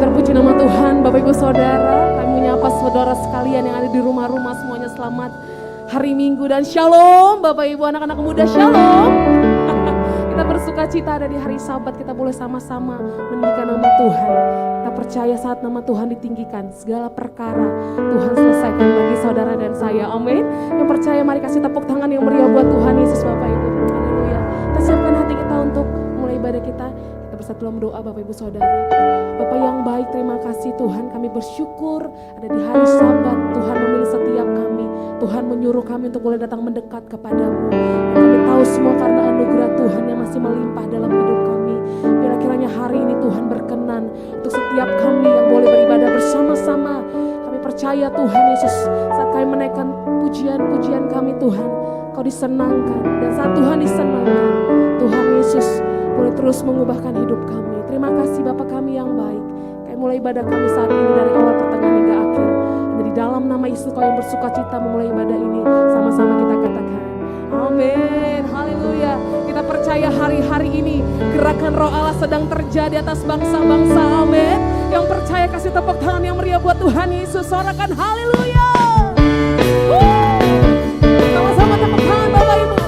Terpuji nama Tuhan, Bapak Ibu Saudara. Kami menyapa saudara sekalian yang ada di rumah-rumah, semuanya selamat hari Minggu dan shalom. Bapak Ibu anak-anak muda, shalom. Kita bersuka cita ada di hari Sabat, kita boleh sama-sama meninggikan nama Tuhan. Kita percaya saat nama Tuhan ditinggikan, segala perkara Tuhan selesaikan bagi saudara dan saya. Amin. Yang percaya mari kasih tepuk tangan yang meriah buat Tuhan Yesus Bapak Ibu. Haleluya. Kita siapkan hati kita untuk mulai ibadah kita. Kita bersatu dalam doa Bapak Ibu Saudara. Bapak yang baik, terima kasih Tuhan, kami bersyukur ada di hari Sabat. Tuhan memilih setiap kami, Tuhan menyuruh kami untuk boleh datang mendekat kepadamu. Dan kami tahu semua karena anugerah Tuhan yang masih melimpah dalam hidup kami. Bila kiranya hari ini Tuhan berkenan untuk setiap kami yang boleh beribadah bersama-sama. Kami percaya Tuhan Yesus, saat kami menaikkan pujian-pujian kami Tuhan, Kau disenangkan. Dan saat Tuhan disenangkan, Tuhan Yesus boleh terus mengubahkan hidup kami. Terima kasih Bapa kami yang baik. Kami mulai ibadah kami saat ini dari awal pertengahan hingga akhir. Dan di dalam nama Yesus Kau yang bersuka cita memulai ibadah ini. Sama-sama kita katakan amin. Haleluya. Kita percaya hari-hari ini gerakan Roh Allah sedang terjadi atas bangsa-bangsa. Amin. Yang percaya kasih tepuk tangan yang meriah buat Tuhan Yesus. Sorakan haleluya. Sama-sama tepuk tangan Bapak Ibu.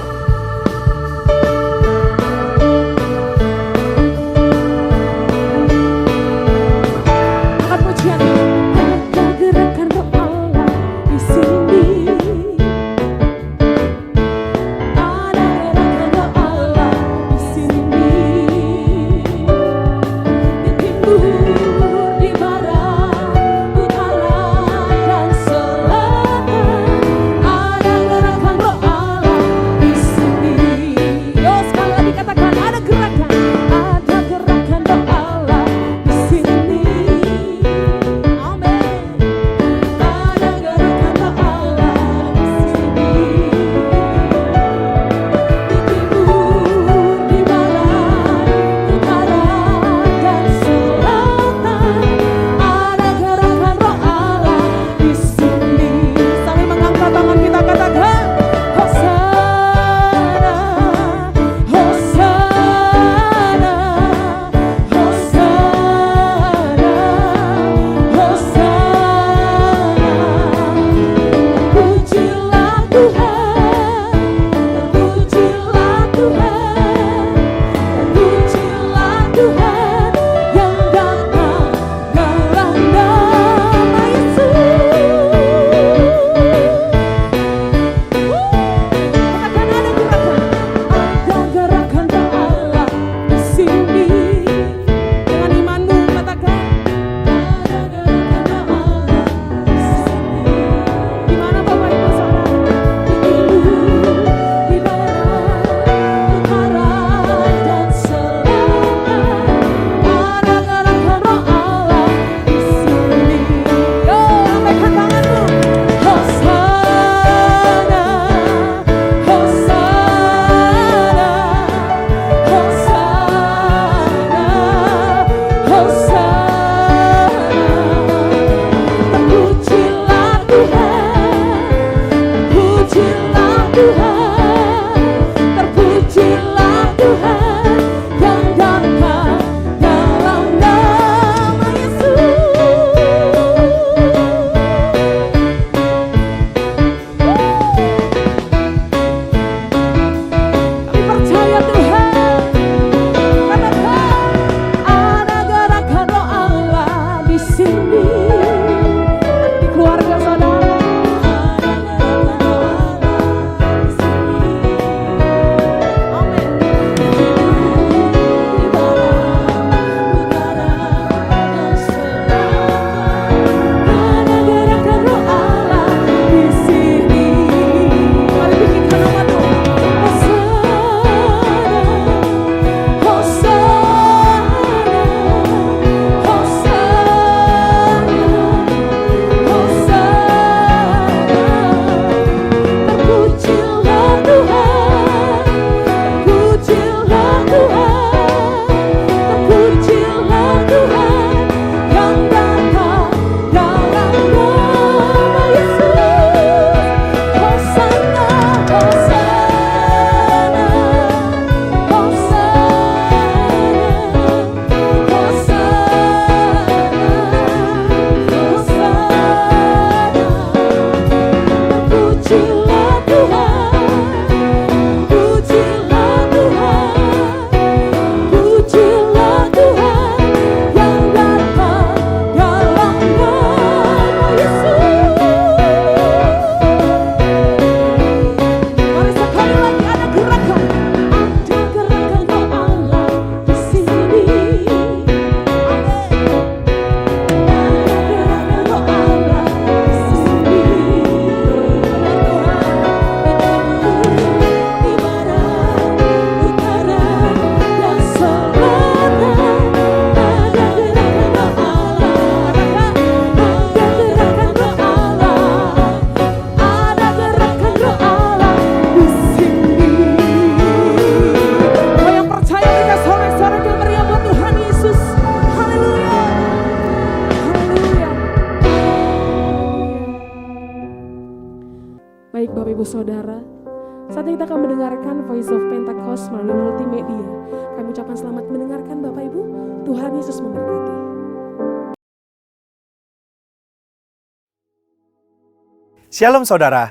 Ibu Saudara, saat ini kita akan mendengarkan Voice of Pentecost melalui multimedia. Kami ucapkan selamat mendengarkan Bapak Ibu. Tuhan Yesus memberkati. Shalom saudara,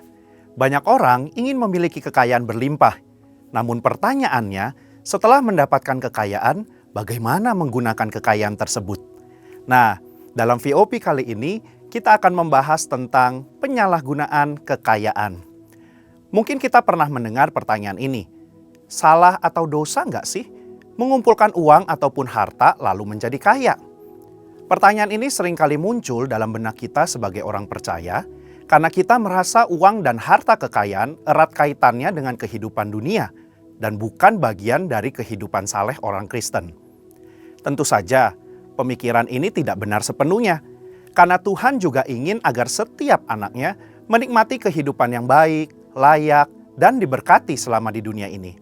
banyak orang ingin memiliki kekayaan berlimpah. Namun pertanyaannya, setelah mendapatkan kekayaan, bagaimana menggunakan kekayaan tersebut? Nah, dalam VOP kali ini, kita akan membahas tentang penyalahgunaan kekayaan. Mungkin kita pernah mendengar pertanyaan ini, salah atau dosa nggak sih mengumpulkan uang ataupun harta lalu menjadi kaya? Pertanyaan ini seringkali muncul dalam benak kita sebagai orang percaya, karena kita merasa uang dan harta kekayaan erat kaitannya dengan kehidupan dunia dan bukan bagian dari kehidupan saleh orang Kristen. Tentu saja, pemikiran ini tidak benar sepenuhnya, karena Tuhan juga ingin agar setiap anaknya menikmati kehidupan yang baik, layak, dan diberkati selama di dunia ini.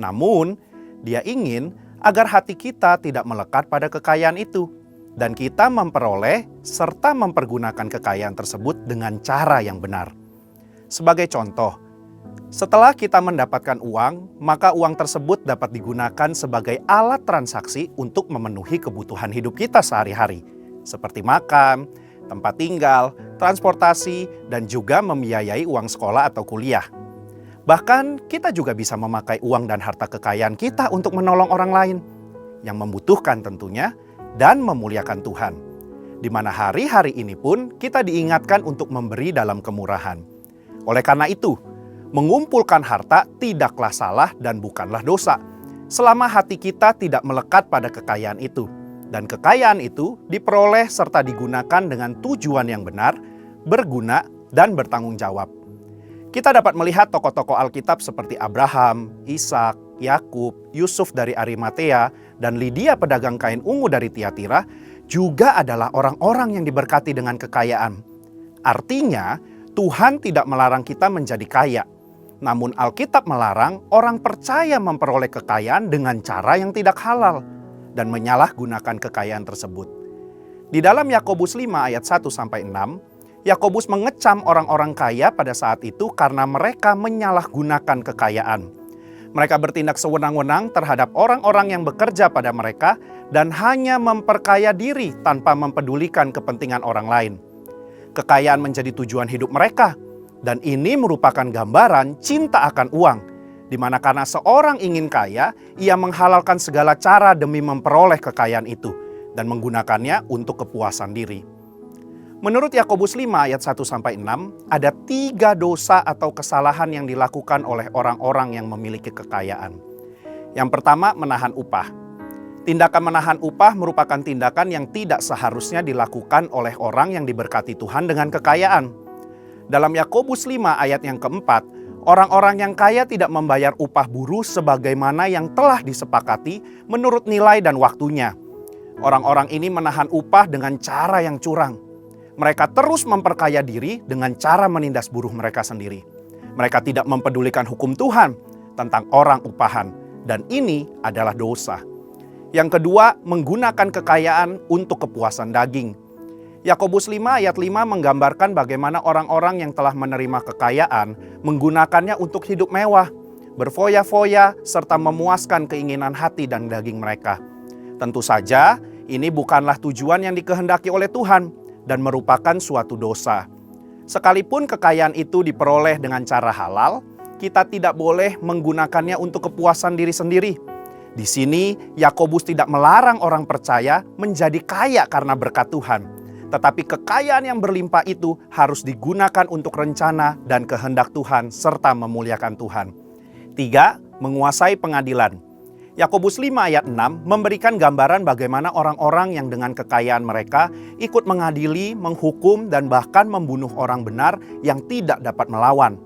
Namun, Dia ingin agar hati kita tidak melekat pada kekayaan itu, dan kita memperoleh serta mempergunakan kekayaan tersebut dengan cara yang benar. Sebagai contoh, setelah kita mendapatkan uang, maka uang tersebut dapat digunakan sebagai alat transaksi untuk memenuhi kebutuhan hidup kita sehari-hari, seperti makan, tempat tinggal, transportasi, dan juga membiayai uang sekolah atau kuliah. Bahkan kita juga bisa memakai uang dan harta kekayaan kita untuk menolong orang lain yang membutuhkan tentunya, dan memuliakan Tuhan. Di mana hari-hari ini pun kita diingatkan untuk memberi dalam kemurahan. Oleh karena itu, mengumpulkan harta tidaklah salah dan bukanlah dosa, selama hati kita tidak melekat pada kekayaan itu. Dan kekayaan itu diperoleh serta digunakan dengan tujuan yang benar, berguna, dan bertanggung jawab. Kita dapat melihat tokoh-tokoh Alkitab seperti Abraham, Ishak, Yakub, Yusuf dari Arimatea, dan Lydia pedagang kain ungu dari Tiatira juga adalah orang-orang yang diberkati dengan kekayaan. Artinya, Tuhan tidak melarang kita menjadi kaya. Namun Alkitab melarang orang percaya memperoleh kekayaan dengan cara yang tidak halal dan menyalahgunakan kekayaan tersebut. Di dalam Yakobus 5 ayat 1-6, Yakobus mengecam orang-orang kaya pada saat itu karena mereka menyalahgunakan kekayaan. Mereka bertindak sewenang-wenang terhadap orang-orang yang bekerja pada mereka dan hanya memperkaya diri tanpa mempedulikan kepentingan orang lain. Kekayaan menjadi tujuan hidup mereka, dan ini merupakan gambaran cinta akan uang, di mana karena seorang ingin kaya, ia menghalalkan segala cara demi memperoleh kekayaan itu dan menggunakannya untuk kepuasan diri. Menurut Yakobus 5 ayat 1-6, ada 3 dosa atau kesalahan yang dilakukan oleh orang-orang yang memiliki kekayaan. Yang pertama, menahan upah. Tindakan menahan upah merupakan tindakan yang tidak seharusnya dilakukan oleh orang yang diberkati Tuhan dengan kekayaan. Dalam Yakobus 5 ayat yang keempat, orang-orang yang kaya tidak membayar upah buruh sebagaimana yang telah disepakati menurut nilai dan waktunya. Orang-orang ini menahan upah dengan cara yang curang. Mereka terus memperkaya diri dengan cara menindas buruh mereka sendiri. Mereka tidak mempedulikan hukum Tuhan tentang orang upahan, dan ini adalah dosa. Yang kedua, menggunakan kekayaan untuk kepuasan daging. Yakobus 5 ayat 5 menggambarkan bagaimana orang-orang yang telah menerima kekayaan menggunakannya untuk hidup mewah, berfoya-foya, serta memuaskan keinginan hati dan daging mereka. Tentu saja, ini bukanlah tujuan yang dikehendaki oleh Tuhan dan merupakan suatu dosa. Sekalipun kekayaan itu diperoleh dengan cara halal, kita tidak boleh menggunakannya untuk kepuasan diri sendiri. Di sini, Yakobus tidak melarang orang percaya menjadi kaya karena berkat Tuhan. Tetapi kekayaan yang berlimpah itu harus digunakan untuk rencana dan kehendak Tuhan serta memuliakan Tuhan. 3. Menguasai pengadilan. Yakobus 5 ayat 6 memberikan gambaran bagaimana orang-orang yang dengan kekayaan mereka ikut mengadili, menghukum, dan bahkan membunuh orang benar yang tidak dapat melawan.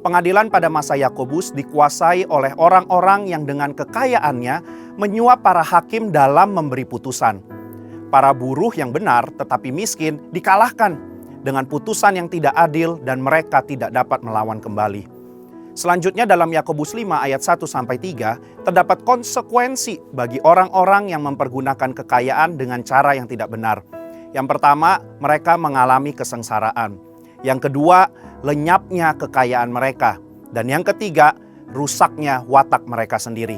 Pengadilan pada masa Yakobus dikuasai oleh orang-orang yang dengan kekayaannya menyuap para hakim dalam memberi putusan. Para buruh yang benar tetapi miskin dikalahkan dengan putusan yang tidak adil dan mereka tidak dapat melawan kembali. Selanjutnya dalam Yakobus 5 ayat 1-3 terdapat konsekuensi bagi orang-orang yang mempergunakan kekayaan dengan cara yang tidak benar. Yang pertama, mereka mengalami kesengsaraan. Yang kedua, lenyapnya kekayaan mereka. Dan yang ketiga, rusaknya watak mereka sendiri.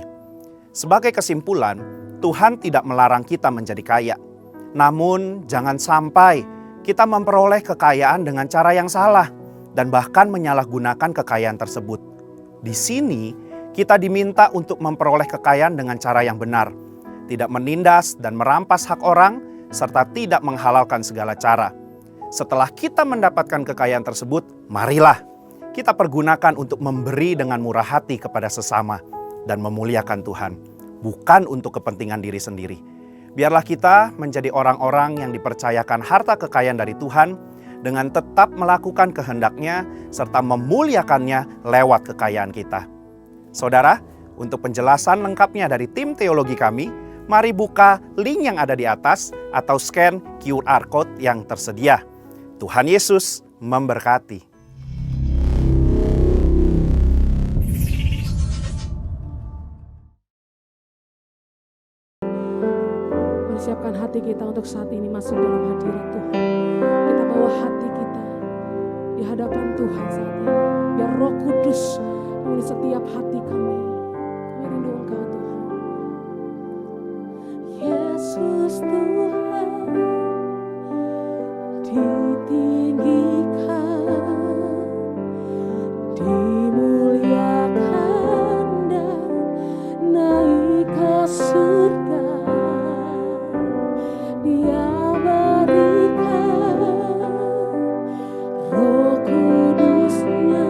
Sebagai kesimpulan, Tuhan tidak melarang kita menjadi kaya. Namun jangan sampai kita memperoleh kekayaan dengan cara yang salah dan bahkan menyalahgunakan kekayaan tersebut. Di sini kita diminta untuk memperoleh kekayaan dengan cara yang benar, tidak menindas dan merampas hak orang, serta tidak menghalalkan segala cara. Setelah kita mendapatkan kekayaan tersebut, marilah kita pergunakan untuk memberi dengan murah hati kepada sesama dan memuliakan Tuhan, bukan untuk kepentingan diri sendiri. Biarlah kita menjadi orang-orang yang dipercayakan harta kekayaan dari Tuhan dengan tetap melakukan kehendak-Nya serta memuliakannya lewat kekayaan kita. Saudara, untuk penjelasan lengkapnya dari tim teologi kami, mari buka link yang ada di atas atau scan QR Code yang tersedia. Tuhan Yesus memberkati. Siapkan hati kita untuk saat ini masuk dalam hadirat Tuhan. Kita bawa hati kita di hadapan Tuhan saat ini. Biar Roh Kudus memenuhi setiap hati kami. Kami rindu Engkau Tuhan. Yesus Tuhan ditinggikan, dimuliakan dan naik ke surga. Dia berikan Roh Kudus-Nya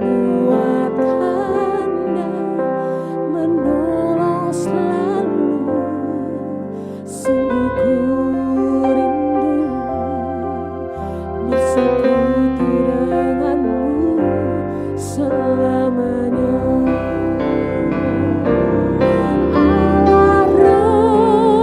menguatkan dan menolong selalu. Sungguh ku rindu bersekutu denganmu selamanya. Allah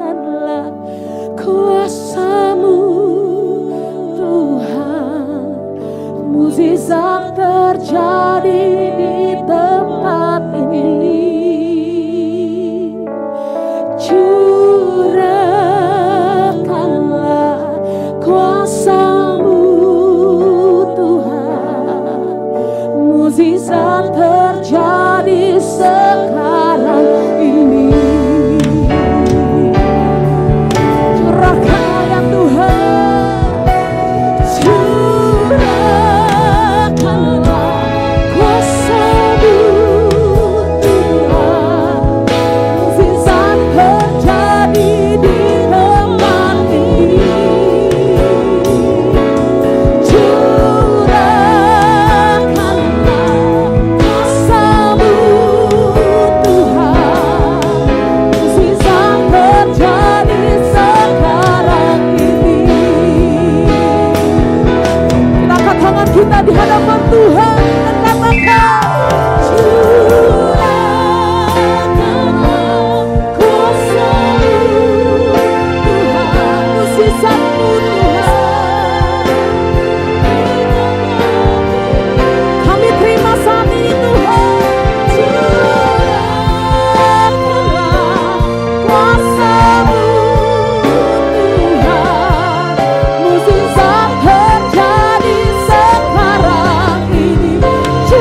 Curahkanlah kuasa-Mu Tuhan, mukjizat terjadi di tempat ini. Curahkanlah kuasa-Mu Tuhan, mukjizat terjadi sekarang ini. Curahkanlah ya Tuhan, curahkanlah kuasa-Mu Tuhan, mukjizat terjadi di tempat ini. Curahkanlah kuasa-Mu Tuhan, mukjizat terjadi sekarang ini. Kita angkat tangan kita di hadapan Tuhan dan katakan, curahkanlah kuasa-Mu Tuhan, mukjizat-Mu Tuhan. Kami terima saat ini Tuhan, curahkanlah kuasa-Mu Tuhan, mukjizat terjadi sekarang ini.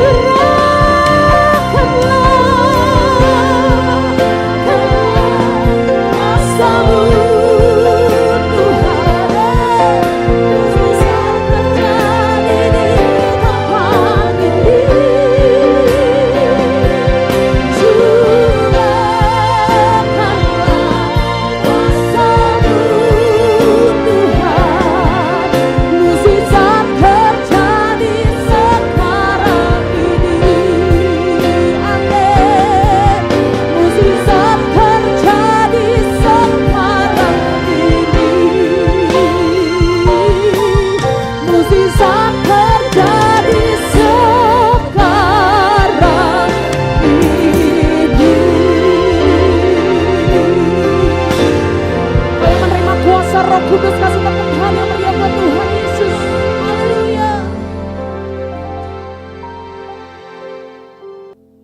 Kudus, kasih tepuk tangan yang meriah buat Tuhan Yesus. Haleluya.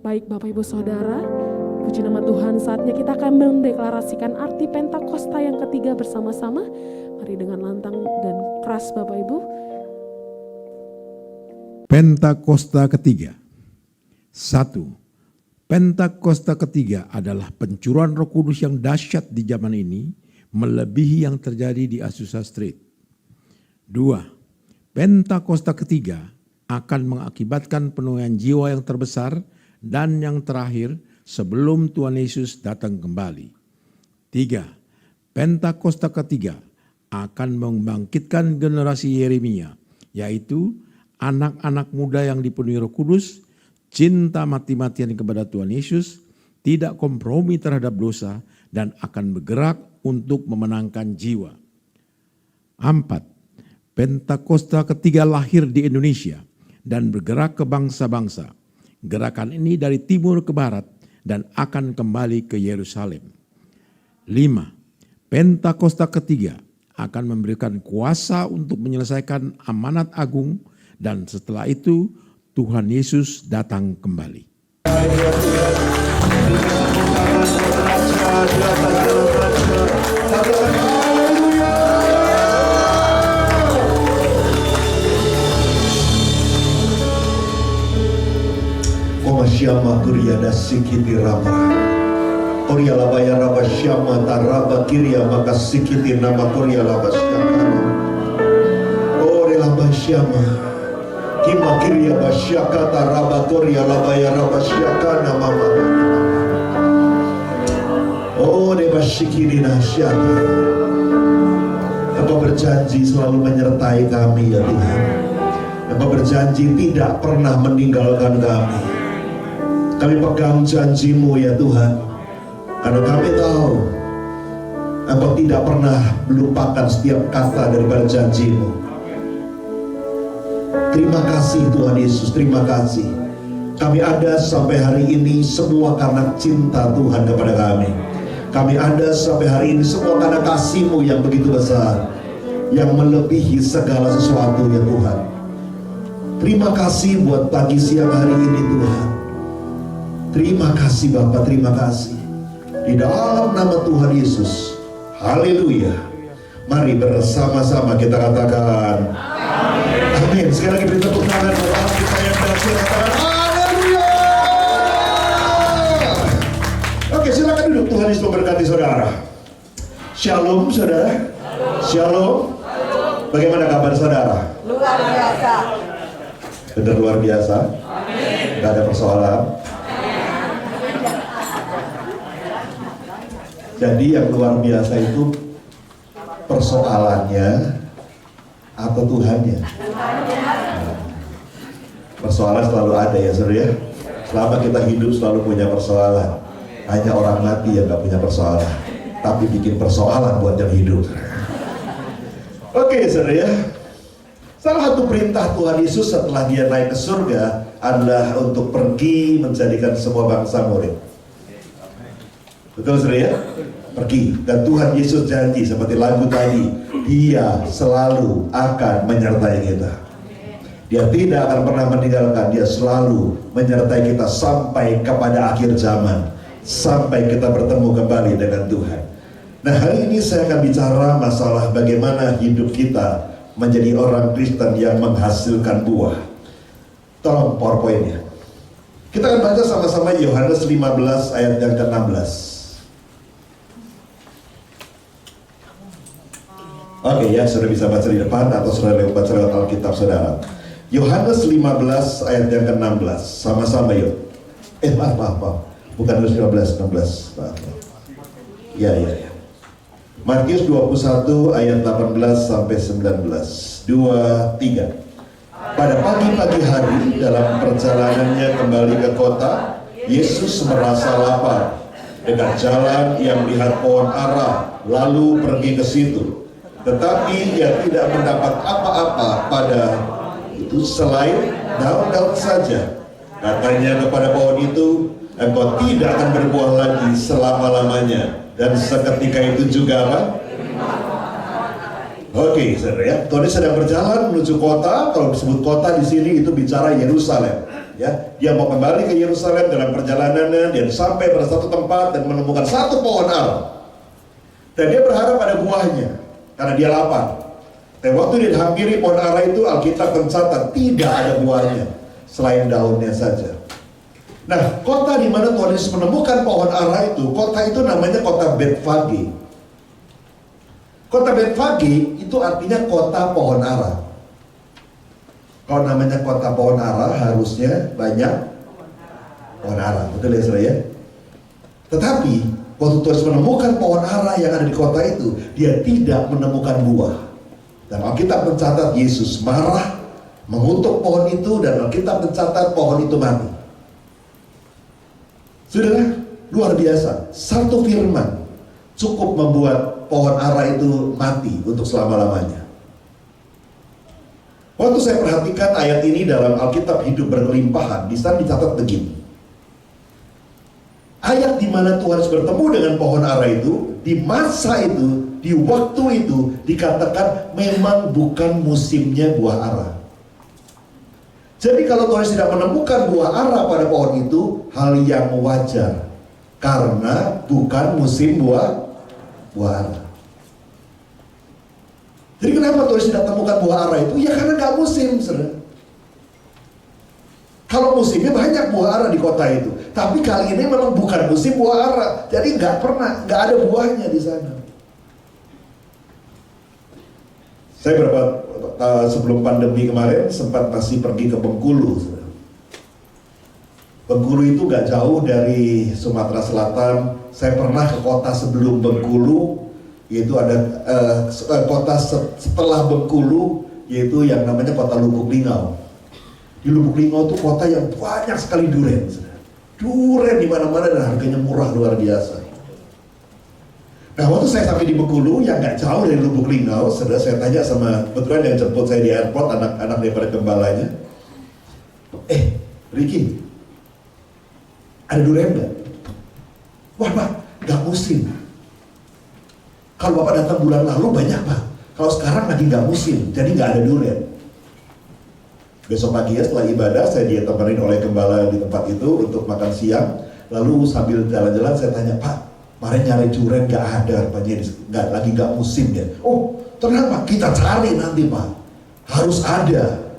Baik Bapak Ibu Saudara, puji nama Tuhan, saatnya kita akan mendeklarasikan arti Pentakosta yang ketiga bersama-sama. Mari dengan lantang dan keras Bapak Ibu. Pentakosta ketiga. 1. Pentakosta ketiga adalah pencurahan Roh Kudus yang dahsyat di zaman ini, melebihi yang terjadi di Azusa Street. 2. Pentakosta ketiga akan mengakibatkan penuaian jiwa yang terbesar dan yang terakhir sebelum Tuhan Yesus datang kembali. 3. Pentakosta ketiga akan membangkitkan generasi Yeremia, yaitu anak-anak muda yang dipenuhi Roh Kudus, cinta mati-matian kepada Tuhan Yesus, tidak kompromi terhadap dosa, dan akan bergerak untuk memenangkan jiwa. 4. Pentakosta ketiga lahir di Indonesia dan bergerak ke bangsa-bangsa. Gerakan ini dari timur ke barat dan akan kembali ke Yerusalem. 5. Pentakosta ketiga akan memberikan kuasa untuk menyelesaikan amanat agung, dan setelah itu Tuhan Yesus datang kembali. Syama Kuriada Sikiti Rama Korea Labaya Raba Syama Taraba Kiria Maka Sikiti Nama Korea Laba Syakana Ore Laba Syama Kima Kiria Basyaka Taraba Korea Labaya Raba Syakana Mama Ore Basyikiri Nasyaka. Engkau berjanji selalu menyertai kami ya Tuhan. Engkau berjanji tidak pernah meninggalkan kami. Kami pegang janji-Mu ya Tuhan, karena kami tahu Engkau tidak pernah melupakan setiap kata daripada janji-Mu. Terima kasih Tuhan Yesus, terima kasih. Kami ada sampai hari ini semua karena cinta Tuhan kepada kami. Kami ada sampai hari ini semua karena kasih-Mu yang begitu besar, yang melebihi segala sesuatu ya Tuhan. Terima kasih buat pagi siang hari ini Tuhan. Terima kasih Bapa, terima kasih. Di dalam nama Tuhan Yesus, haleluya. Mari bersama-sama kita katakan amin. Sekali lagi beri tepuk tangan buat Allah kita yang berhasil katakan haleluya. Oke, silakan duduk. Tuhan Yesus memberkati saudara. Shalom saudara. Shalom. Bagaimana kabar saudara? Luar biasa. Benar luar biasa. Gak ada persoalan. Jadi yang luar biasa itu persoalannya atau Tuhannya? Persoalan selalu ada ya saudara ya. Selama kita hidup selalu punya persoalan. Hanya orang mati yang gak punya persoalan, tapi bikin persoalan buat yang hidup. Oke saudara ya. Salah satu perintah Tuhan Yesus setelah dia naik ke surga adalah untuk pergi menjadikan semua bangsa murid. Betul saudara ya? Pergi. Dan Tuhan Yesus janji seperti lagu tadi, Dia selalu akan menyertai kita. Dia tidak akan pernah meninggalkan. Dia selalu menyertai kita sampai kepada akhir zaman, sampai kita bertemu kembali dengan Tuhan. Nah, hari ini saya akan bicara masalah bagaimana hidup kita menjadi orang Kristen yang menghasilkan buah. Tolong PowerPoint-nya. Kita akan baca sama-sama Yohanes 15 ayat yang ke-16. Oke ya, sudah bisa baca di depan atau sudah baca lewat Alkitab saudara. Yohanes 15 ayat yang ke-16. Sama-sama yuk. Maaf. Bukan Yohanes 15, 16. Maaf. Ya. Matius 21 ayat 18 sampai 19. 2, 3. Pada pagi-pagi hari dalam perjalanannya kembali ke kota, Yesus merasa lapar. Dekat jalan ia melihat pohon ara, lalu pergi ke situ. Tetapi ia tidak mendapat apa-apa pada itu selain daun-daun saja. Katanya kepada pohon itu, engkau tidak akan berbuah lagi selama-lamanya. Dan seketika itu juga apa? Oke, saudara ya. Tuhan sedang berjalan menuju kota. Kalau disebut kota di sini itu bicara Yerusalem. Ya, dia mau kembali ke Yerusalem dalam perjalanannya. Dia sampai pada satu tempat dan menemukan satu pohon ara. Dan dia berharap pada buahnya, karena dia lapar. Dan waktu dia hampiri pohon ara itu, Alkitab mencatat tidak ada buahnya selain daunnya saja. Nah, kota di mana Tuhan Yesus menemukan pohon ara itu, kota itu namanya kota Betfage. Kota Betfage itu artinya kota pohon ara. Kalau namanya kota pohon ara, harusnya banyak pohon ara. Betul ya saudara ya? Tetapi waktu Tuhan Yesus menemukan pohon ara yang ada di kota itu, dia tidak menemukan buah. Dan Alkitab mencatat Yesus marah, mengutuk pohon itu, dan Alkitab mencatat pohon itu mati. Saudara, luar biasa. Satu firman cukup membuat pohon ara itu mati untuk selama-lamanya. Waktu saya perhatikan ayat ini dalam Alkitab Hidup Berkelimpahan, di sana dicatat begini. Ayat di mana Tuhan bertemu dengan pohon ara itu, di masa itu, di waktu itu, dikatakan memang bukan musimnya buah ara. Jadi kalau Tuhan tidak menemukan buah ara pada pohon itu, hal yang wajar. Karena bukan musim buah ara. Jadi kenapa Tuhan tidak temukan buah ara itu? Ya karena gak musim, saudara. Kalau musimnya banyak buah ara di kota itu. Tapi kali ini memang bukan musim buah ara. Jadi gak ada buahnya di sana. Saya sebelum pandemi kemarin sempat masih pergi ke Bengkulu. Bengkulu itu gak jauh dari Sumatera Selatan. Saya pernah ke kota sebelum Bengkulu, yaitu ada kota setelah Bengkulu, yaitu yang namanya kota Lubuk Linggau. Di Lubuk Linggau itu kota yang banyak sekali durian. Durian di mana-mana dan harganya murah luar biasa. Nah, waktu saya sampai di Bengkulu yang nggak jauh dari Lubuk Linggau, saudara, saya tanya sama kebetulan yang jemput saya di airport, anak-anak daripada gembalanya, Ricky, ada durian nggak? Wah Pak, nggak musim. Kalau Bapak datang bulan lalu banyak Pak. Kalau sekarang lagi nggak musim, jadi nggak ada durian. Besok pagi ya setelah ibadah, saya ditemenin oleh gembala di tempat itu untuk makan siang. Lalu sambil jalan-jalan saya tanya, Pak, kemarin nyari durian nggak ada, rupanya lagi nggak musim ya. Oh, tenang Pak, kita cari nanti Pak. Harus ada.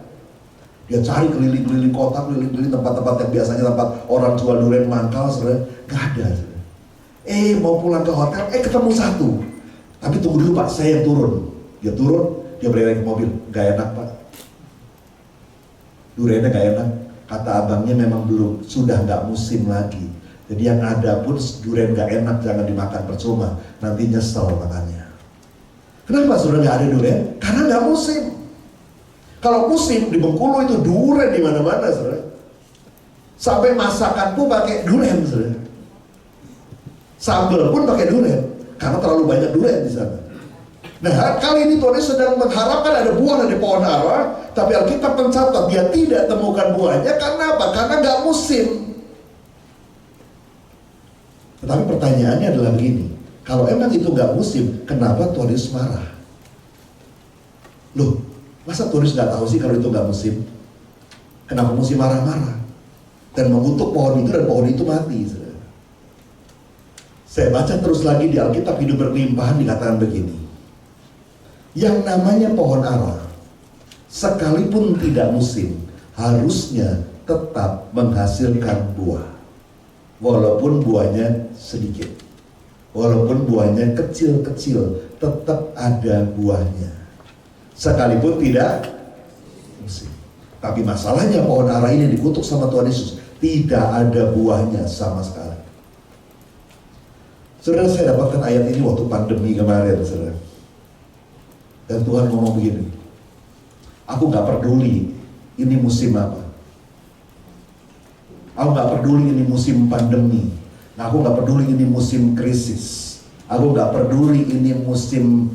Dia cari keliling-keliling kota, keliling-keliling tempat-tempat yang biasanya tempat orang jual durian mangkal, saudara, nggak ada. Mau pulang ke hotel, ketemu satu. Tapi tunggu dulu Pak, saya yang turun. Dia turun, dia berada di mobil, nggak enak Pak. Duriannya nggak enak. Kata abangnya memang dulu sudah nggak musim lagi. Jadi yang ada pun durian nggak enak, jangan dimakan percuma. Nanti nyesel makannya. Kenapa sudah nggak ada durian? Karena nggak musim. Kalau musim di Bengkulu itu durian di mana-mana, saudara. Sampai masakan pun pakai durian, saudara. Sambal pun pakai durian, karena terlalu banyak durian di sana. Nah, kali ini Tuhan Yesus sedang mengharapkan ada buah dari pohon ara, tapi Alkitab mencatat dia tidak temukan buahnya. Karena apa? Karena nggak musim. Tetapi pertanyaannya adalah begini, kalau emang itu nggak musim, kenapa Tuhan Yesus marah? Loh, masa Tuhan Yesus nggak tahu sih kalau itu nggak musim? Kenapa mesti marah-marah? Dan mengutuk pohon itu dan pohon itu mati. Saudara. Saya baca terus lagi di Alkitab Hidup Berkelimpahan dikatakan begini. Yang namanya pohon ara, sekalipun tidak musim, harusnya tetap menghasilkan buah. Walaupun buahnya sedikit. Walaupun buahnya kecil-kecil, tetap ada buahnya. Sekalipun tidak musim. Tapi masalahnya pohon ara ini dikutuk sama Tuhan Yesus, tidak ada buahnya sama sekali. Saudara, saya dapatkan ayat ini waktu pandemi kemarin, saudara. Dan Tuhan ngomong begini, aku gak peduli ini musim apa. Aku gak peduli ini musim pandemi. Aku gak peduli ini musim krisis. Aku gak peduli ini musim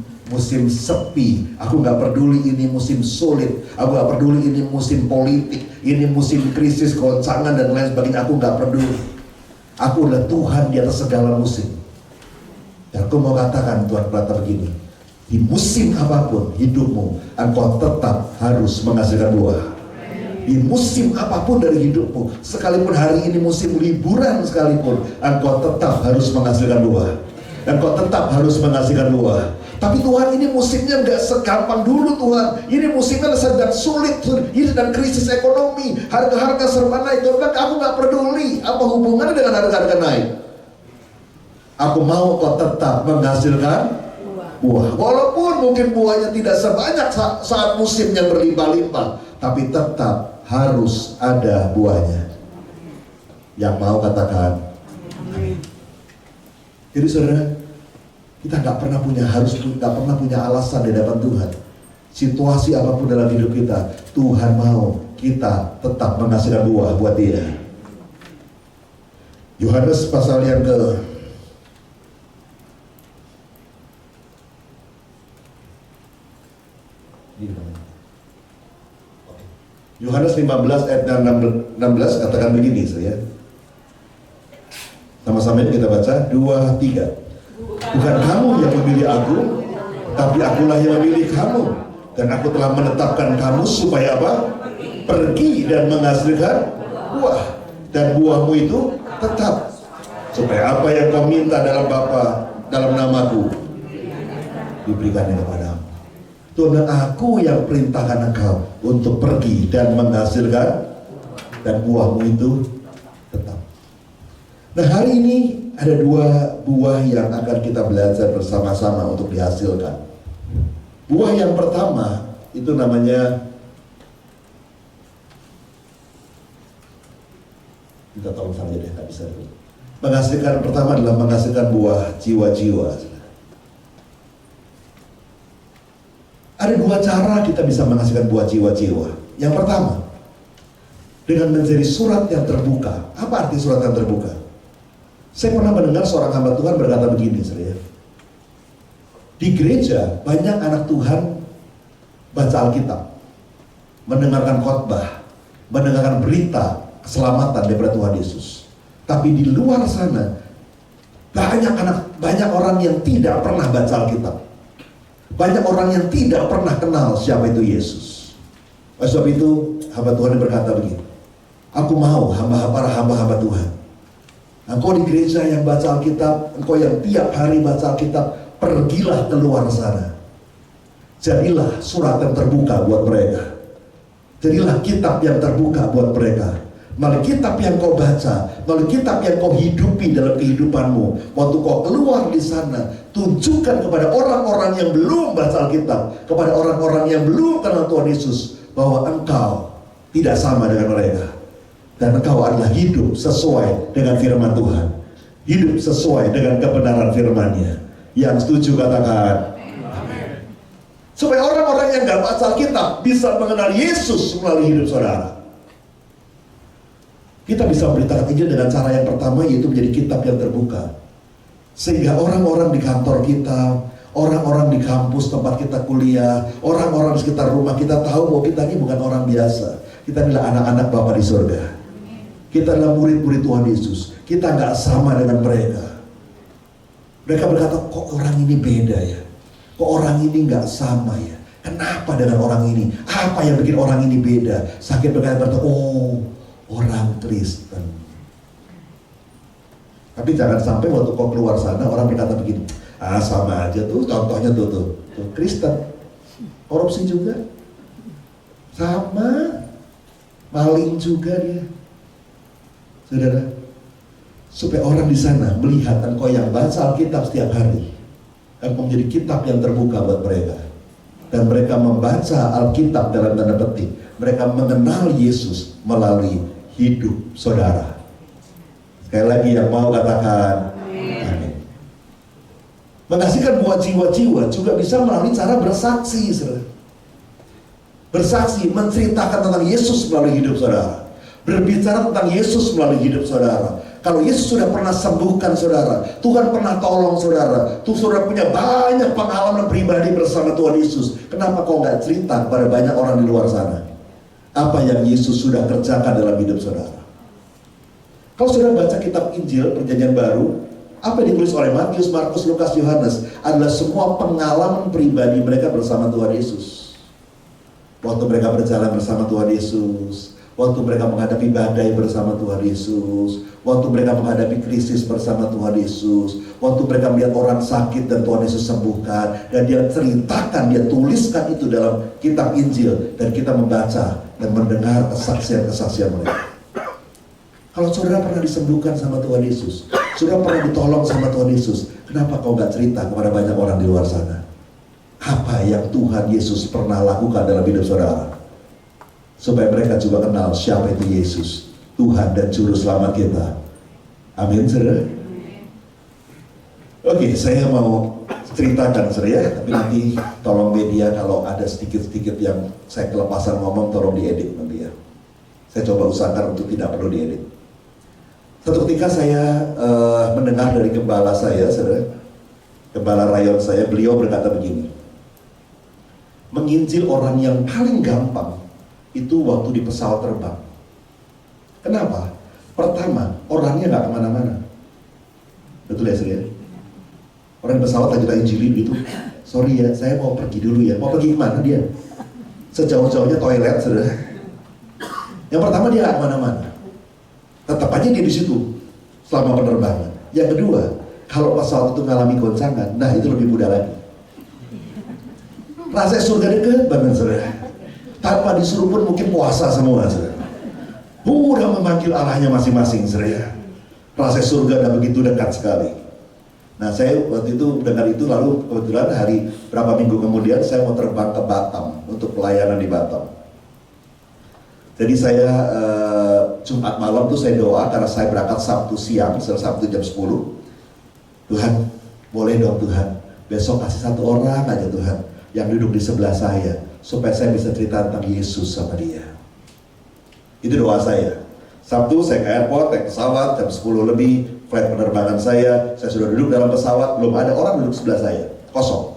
sepi. Aku gak peduli ini musim sulit. Aku gak peduli ini musim politik. Ini musim krisis, goncangan dan lain sebagainya. Aku gak peduli. Aku adalah Tuhan di atas segala musim. Dan aku mau katakan, Tuhan berkata begini, di musim apapun hidupmu, engkau tetap harus menghasilkan buah. Di musim apapun dari hidupmu, sekalipun hari ini musim liburan sekalipun, engkau tetap harus menghasilkan buah. Engkau tetap harus menghasilkan buah. Tapi Tuhan, ini musimnya nggak segampang dulu Tuhan. Ini musimnya sedang sulit, ini sedang krisis ekonomi, harga-harga serba naik. Tuhan bilang, aku nggak peduli apa hubungannya dengan harga-harga naik. Aku mau kau tetap menghasilkan buah. Walaupun mungkin buahnya tidak sebanyak saat musim yang berlimpah-limpah, tapi tetap harus ada buahnya. Yang mau katakan amin. Jadi saudara, kita nggak pernah punya alasan di hadapan Tuhan. Situasi apapun dalam hidup kita, Tuhan mau kita tetap menghasilkan buah buat Dia. Yohanes pasal yang ke Yohanes 15 ayat 16 katakan begini saya. Sama-sama kita baca 2, 3. Bukan kamu yang memilih aku, tapi akulah yang memilih kamu, dan aku telah menetapkan kamu supaya apa? Pergi dan menghasilkan buah, dan buahmu itu tetap, supaya apa yang kau minta dalam namaku diberikan kepadamu. Tuhan, aku yang perintahkan engkau untuk pergi dan menghasilkan, dan buahmu itu tetap. Nah, hari ini ada 2 buah yang akan kita belajar bersama-sama untuk dihasilkan. Buah yang pertama itu namanya, kita tolong saja deh, nggak bisa dulu. Menghasilkan pertama adalah menghasilkan buah jiwa-jiwa. Ada 2 cara kita bisa menghasilkan buah jiwa-jiwa. Yang pertama, dengan menjadi surat yang terbuka. Apa arti surat yang terbuka? Saya pernah mendengar seorang hamba Tuhan berkata begini, saya. Di gereja banyak anak Tuhan baca Alkitab, mendengarkan khotbah, mendengarkan berita keselamatan daripada Tuhan Yesus. Tapi di luar sana banyak orang yang tidak pernah baca Alkitab. Banyak orang yang tidak pernah kenal siapa itu Yesus. Oleh sebab itu hamba Tuhan berkata begini, aku mau para hamba-hamba Tuhan, engkau di gereja yang baca Alkitab, engkau yang tiap hari baca Alkitab, pergilah keluar sana. Jadilah surat yang terbuka buat mereka. Jadilah kitab yang terbuka buat mereka. Melalui kitab yang kau baca, melalui kitab yang kau hidupi dalam kehidupanmu, waktu kau keluar di sana, tunjukkan kepada orang-orang yang belum baca Alkitab, kepada orang-orang yang belum kenal Tuhan Yesus, bahwa engkau tidak sama dengan mereka. Dan engkau adalah hidup sesuai dengan firman Tuhan, hidup sesuai dengan kebenaran firman-Nya. Yang setuju katakan amin. Supaya orang-orang yang gak baca Alkitab bisa mengenal Yesus melalui hidup saudara. Kita bisa memberitakan Injil dengan cara yang pertama, yaitu menjadi kitab yang terbuka. Sehingga orang-orang di kantor kita, orang-orang di kampus tempat kita kuliah, orang-orang di sekitar rumah kita tahu bahwa kita ini bukan orang biasa. Kita adalah anak-anak Bapa di surga. Kita adalah murid-murid Tuhan Yesus. Kita nggak sama dengan mereka. Mereka berkata, kok orang ini beda ya? Kok orang ini nggak sama ya? Kenapa dengan orang ini? Apa yang bikin orang ini beda? Sakit berkata, oh, orang Kristen. Tapi jangan sampai waktu kau keluar sana orang berkata begini, sama aja tuh, contohnya tuh Kristen, korupsi juga, sama, maling juga dia. Saudara, supaya orang di sana melihat engkau yang baca Alkitab setiap hari, engkau menjadi kitab yang terbuka buat mereka, dan mereka membaca Alkitab dalam tanda petik, mereka mengenal Yesus melalui hidup saudara. Sekali lagi yang mau katakan amin. Menghasilkan buat jiwa-jiwa juga bisa melalui cara bersaksi, saudara. Bersaksi, menceritakan tentang Yesus melalui hidup saudara, berbicara tentang Yesus melalui hidup saudara. Kalau Yesus sudah pernah sembuhkan saudara, Tuhan pernah tolong saudara, tuh saudara punya banyak pengalaman pribadi bersama Tuhan Yesus, kenapa kau nggak cerita kepada banyak orang di luar sana apa yang Yesus sudah kerjakan dalam hidup saudara? Kalau saudara baca kitab Injil Perjanjian Baru, apa yang ditulis oleh Matius, Markus, Lukas, Yohanes adalah semua pengalaman pribadi mereka bersama Tuhan Yesus. Waktu mereka berjalan bersama Tuhan Yesus, waktu mereka menghadapi badai bersama Tuhan Yesus, waktu mereka menghadapi krisis bersama Tuhan Yesus, waktu mereka melihat orang sakit dan Tuhan Yesus sembuhkan, dan dia ceritakan, dia tuliskan itu dalam kitab Injil, dan kita membaca dan mendengar kesaksian-kesaksian mereka. Kalau saudara pernah disembuhkan sama Tuhan Yesus, saudara pernah ditolong sama Tuhan Yesus, kenapa kau gak cerita kepada banyak orang di luar sana apa yang Tuhan Yesus pernah lakukan dalam hidup saudara, supaya mereka juga kenal siapa itu Yesus, Tuhan dan Juru Selamat kita. Amin, saudara. Oke, saya mau ceritakan saudara ya, tapi nanti tolong media kalau ada sedikit-sedikit yang saya kelepasan ngomong, tolong diedit nanti ya. Saya coba usahakan untuk tidak perlu diedit. Satu ketika saya mendengar dari gembala saya, saudara, gembala rayon saya, beliau berkata begini, menginjil orang yang paling gampang itu waktu di pesawat terbang. Kenapa? Pertama, orangnya nggak kemana-mana. Betul ya, saudara? Orang di pesawat lagi tak injilin gitu, sorry ya, saya mau pergi dulu ya. Mau pergi kemana dia? Sejauh-jauhnya toilet, saudara. Yang pertama, dia nggak kemana-mana, tetap aja dia di situ selama penerbangan. Yang kedua, kalau pesawat itu mengalami goncangan, nah itu lebih mudah lagi. Rasanya surga dekat banget, saudara. Tanpa disuruh pun mungkin puasa semua, saudara. Udah memanggil Allahnya masing-masing, saudara. Rasanya surga udah begitu dekat sekali. Nah, saya waktu itu dengar itu, lalu kebetulan hari berapa minggu kemudian saya mau terbang ke Batam untuk pelayanan di Batam. Jadi saya Jumat malam tuh saya doa, karena saya berangkat Sabtu siang, Sabtu jam 10. Tuhan, boleh dong Tuhan, besok kasih satu orang aja Tuhan yang duduk di sebelah saya, supaya saya bisa cerita tentang Yesus sama dia. Itu doa saya. Sabtu saya ke airport, naik pesawat, jam 10 lebih, flight penerbangan saya sudah duduk dalam pesawat, belum ada orang duduk sebelah saya, kosong.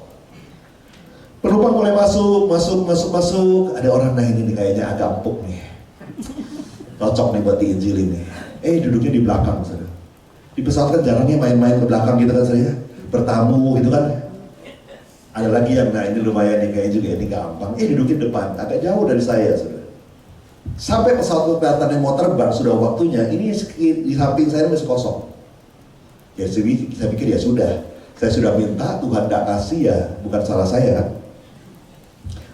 Penumpang mulai masuk. Ada orang, nah ini nih kayaknya agak empuk nih. Cocok nih buat diinjilin nih. Duduknya di belakang, saudara. Di pesawat kan jarangnya main-main ke belakang gitu kan, saya. Bertamu gitu kan. Ada lagi yang, nah ini lumayan nih, kayaknya juga ini gampang. Duduknya depan, agak jauh dari saya, saudara. Sampai pesawat kelihatannya mau terbang, sudah waktunya. Ini di samping saya masih kosong. Ya saya pikir ya sudah. Saya sudah minta, Tuhan gak kasih ya, bukan salah saya kan.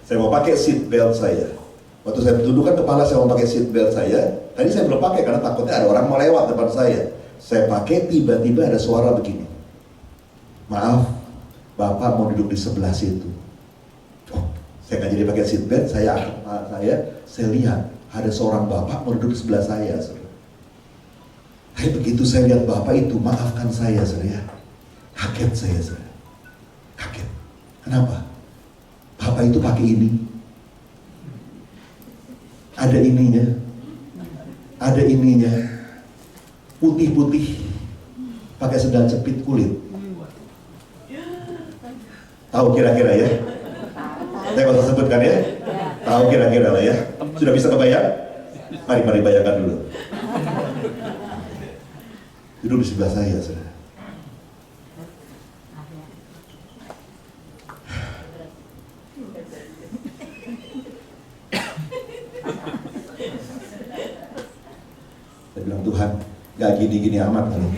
Saya mau pakai seat belt saya. Waktu saya dudukkan kepala, saya mau pakai seat belt saya. Tadi saya belum pakai karena takutnya ada orang mau lewat depan saya. Saya pakai, tiba-tiba ada suara begini. Maaf, Bapak mau duduk di sebelah situ. Saya nggak jadi pakai seat belt, saya lihat ada seorang Bapak mau duduk di sebelah saya. Begitu saya lihat Bapak itu, maafkan saya, saudara. Kaget saya, saudara. Kaget. Kenapa? Bapak itu pakai ini. Ada ininya. Putih-putih. Pakai sendal jepit kulit. Tahu kira-kira ya? Saya nggak usah sebutkan ya? Tahu kira-kira lah ya? Sudah bisa kebayang? Mari bayangkan dulu. Duduk di sebelah saya, saudara. Saya bilang, Tuhan, gak gini-gini amat kali.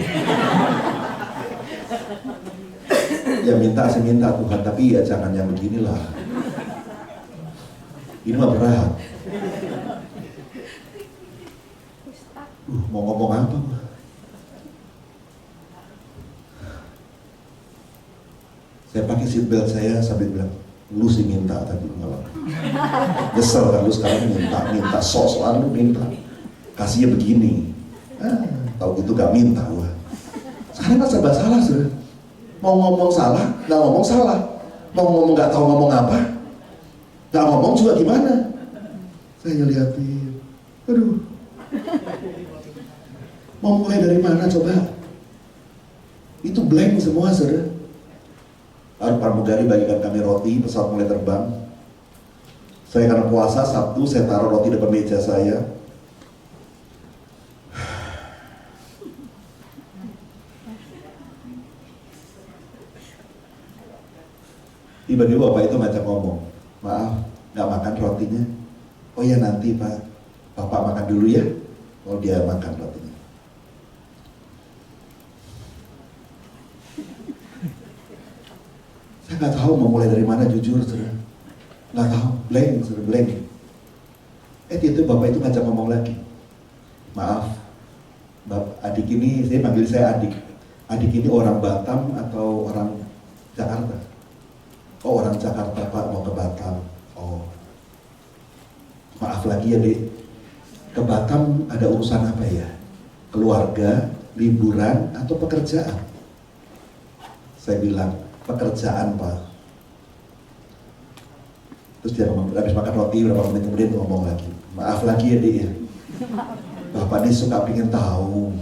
Ya saya minta Tuhan, tapi ya jangan yang beginilah. Ini mah berat. Mau ngomong apa? Saya pakai seatbelt saya sambil bilang, lu sih minta tadi malam. Nyesel kan lu sekarang minta, sok-sokan lu minta. Kasihnya begini. Tahu gitu gak minta gua. Sekarang kan serba salah, saudara. Mau ngomong salah, gak ngomong salah. Mau ngomong gak tahu ngomong apa, gak ngomong juga gimana. Saya ngeliatin, aduh. Mau mulai dari mana coba? Itu blank semua, saudara. Lalu pramugari bagikan kami roti, pesawat mulai terbang. Saya karena puasa Sabtu, saya taruh roti depan meja saya. Tiba-tiba Bapak itu ngajak ngomong, maaf, gak makan rotinya. Oh ya nanti Pak, Bapak makan dulu ya. Oh dia makan rotinya. Saya nggak tahu mau mulai dari mana, jujur, saudara. Nggak tahu, blank. Itu Bapak itu ngajak ngomong lagi. Maaf, adik ini, saya panggil saya adik. Adik ini orang Batam atau orang Jakarta? Oh orang Jakarta Pak, mau ke Batam. Oh, maaf lagi ya Dek. Ke Batam ada urusan apa ya? Keluarga, liburan, atau pekerjaan? Saya bilang, pekerjaan Pak. Terus dia ngomong, habis makan roti berapa menit kemudian ngomong lagi, maaf lagi ya Dek ya, Bapak ini suka pengen tahu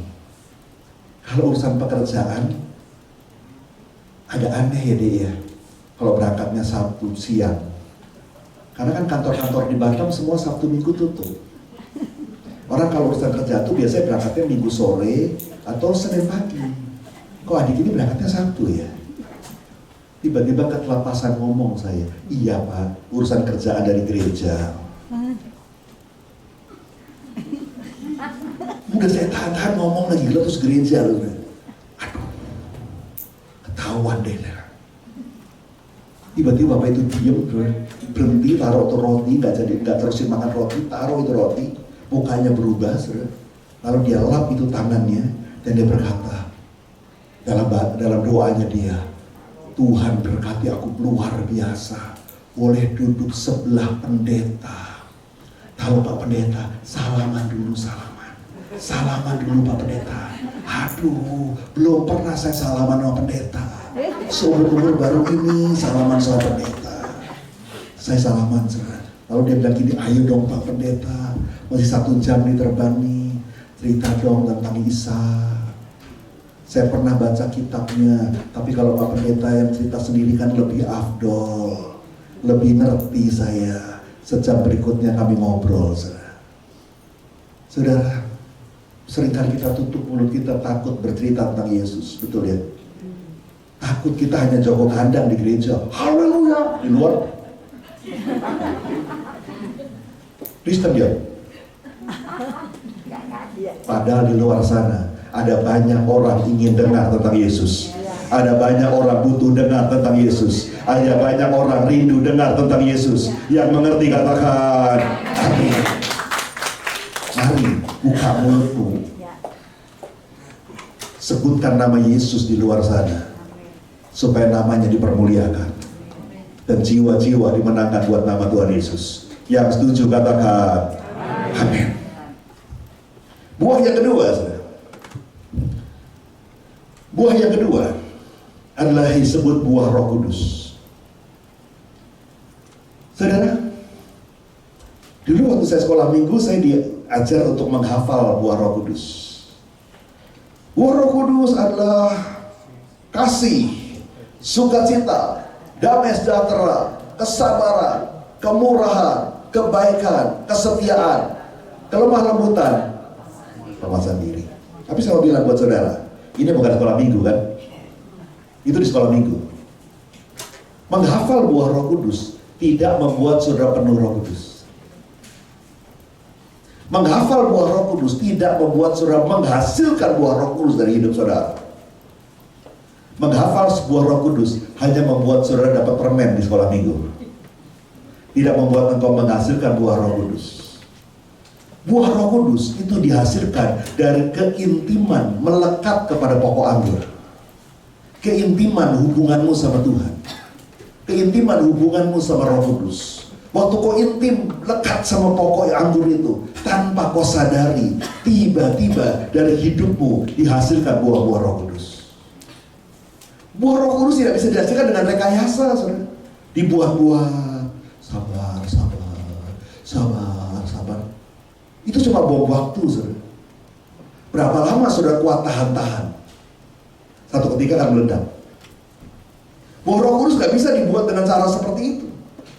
kalau urusan pekerjaan agak aneh ya Dek ya, kalau berangkatnya Sabtu siang, karena kan kantor-kantor di Batam semua Sabtu Minggu tutup. Orang kalau urusan kerja tuh biasanya berangkatnya Minggu sore atau Senin pagi. Kok adik ini berangkatnya Sabtu ya? Tiba-tiba ketelapasan ngomong saya, iya Pak, urusan kerjaan dari gereja. Udah saya tahan-tahan ngomong lagi, lo terus gereja loh. Aduh, ketahuan deh. Tiba-tiba Bapak itu diem, berhenti, taruh tuh roti, nggak terusin makan roti, taruh itu roti, mukanya berubah, lalu dia lap itu tangannya, dan dia berkata, dalam doanya dia, Tuhan berkati aku luar biasa, boleh duduk sebelah pendeta. Tahu Pak Pendeta, salaman dulu Pak Pendeta. Aduh, belum pernah saya salaman sama pendeta. Seumur-umur baru ini salaman sama pendeta. Saya salaman, saudara. Lalu dia bilang gini, ayo dong Pak Pendeta, masih 1 jam nih terbang nih, cerita dong tentang Isa. Saya pernah baca kitabnya, tapi kalau Pak Pendeta yang cerita sendiri kan lebih afdol. lebih ngerti saya. Sejam berikutnya kami ngobrol, saudara. Saudara, seringkali kita tutup mulut kita takut bercerita tentang Yesus, betul ya? Takut kita hanya jongkok kandang di gereja, haleluya, di luar Kristen ya. Padahal di luar sana ada banyak orang ingin dengar tentang Yesus. Ada banyak orang butuh dengar tentang Yesus. Ada banyak orang rindu dengar tentang Yesus. Yang mengerti katakan amin. Mari buka mulutmu, sebutkan nama Yesus di luar sana, supaya namanya dipermuliakan dan jiwa-jiwa dimenangkan buat nama Tuhan Yesus. Yang setuju katakan amin. Buah yang kedua, saudara. Buah yang kedua adalah disebut buah Roh Kudus. Saudara, dulu waktu saya sekolah minggu, saya diajar untuk menghafal buah Roh Kudus. Buah Roh Kudus adalah kasih, sukacita, damai sejahtera, kesabaran, kemurahan, kebaikan, kesetiaan, kelemah lembutan, penguasaan diri. Tapi saya mau bilang buat saudara, ini bukan sekolah minggu kan? Itu di sekolah minggu. Menghafal buah Roh Kudus tidak membuat saudara penuh Roh Kudus. Menghafal buah Roh Kudus tidak membuat saudara menghasilkan buah Roh Kudus dari hidup saudara. Menghafal sebuah Roh Kudus hanya membuat saudara dapat permen di sekolah minggu, tidak membuat engkau menghasilkan buah Roh Kudus. Buah Roh Kudus itu dihasilkan dari keintiman melekat kepada pokok anggur. Keintiman hubunganmu sama Tuhan, keintiman hubunganmu sama Roh Kudus. Waktu kau intim lekat sama pokok anggur itu, tanpa kau sadari, tiba-tiba dari hidupmu dihasilkan buah-buah Roh Kudus. Buah Roh Kudus tidak bisa dihasilkan dengan rekayasa, saudara. Dibuat-buat, sabar, sabar. Itu cuma bom waktu, saudara. Berapa lama saudara kuat tahan-tahan? Satu ketika akan meledak. Buah Roh Kudus gak bisa dibuat dengan cara seperti itu.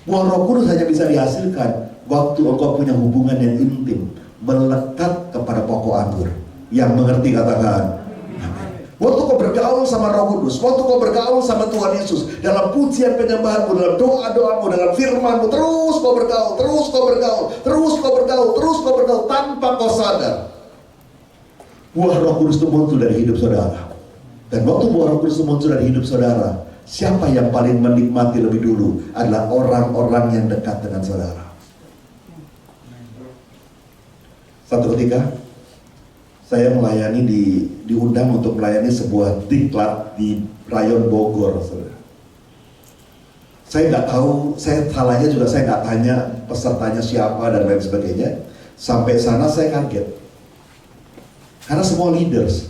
Buah Roh Kudus hanya bisa dihasilkan waktu engkau punya hubungan yang intim, melekat kepada pokok anggur. Yang mengerti katakan amin. Waktu kau bergaul sama Roh Kudus, waktu kau bergaul sama Tuhan Yesus, dalam pujian penyembahanmu, dalam doa-doamu, dalam firmanmu, terus kau bergaul, tanpa kau sadar. Buah Roh Kudus itu muncul dari hidup saudara. Dan waktu buah Roh Kudus itu muncul dari hidup saudara, siapa yang paling menikmati lebih dulu adalah orang-orang yang dekat dengan saudara. Satu ketika saya diundang untuk melayani sebuah diklat di rayon Bogor, saudara. Saya nggak tahu, saya salahnya juga saya nggak tanya pesertanya siapa dan lain sebagainya. Sampai sana saya kaget, karena semua leaders,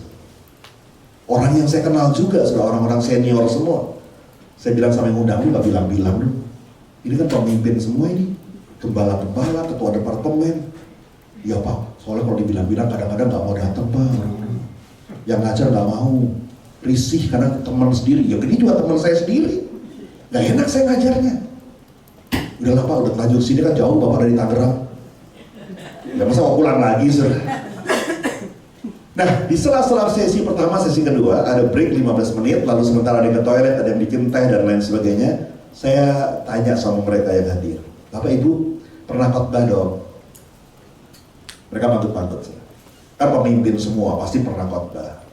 orang yang saya kenal juga, sudah orang-orang senior semua. Saya bilang sama yang undang, lu gak bilang-bilang dulu. Ini kan pemimpin semua ini, gembala-gembala, ketua departemen. Ya Pak, soalnya kalau dibilang-bilang kadang-kadang gak mau datang Pak. Yang ngajar gak mau, risih karena teman sendiri. Ya ini juga teman saya sendiri, gak enak saya ngajarnya. Udahlah Pak, udah lanjut sini kan jauh Bapak dari Tangerang. Ya masa mau pulang lagi saudara. Nah, di sela-sela sesi pertama, sesi kedua, ada break 15 menit, lalu sementara ada ke toilet, ada yang bikin teh dan lain sebagainya. Saya tanya sama mereka yang hadir, Bapak Ibu pernah khotbah dong? Mereka mantut-mantut. Kan pemimpin semua, pasti pernah khotbah.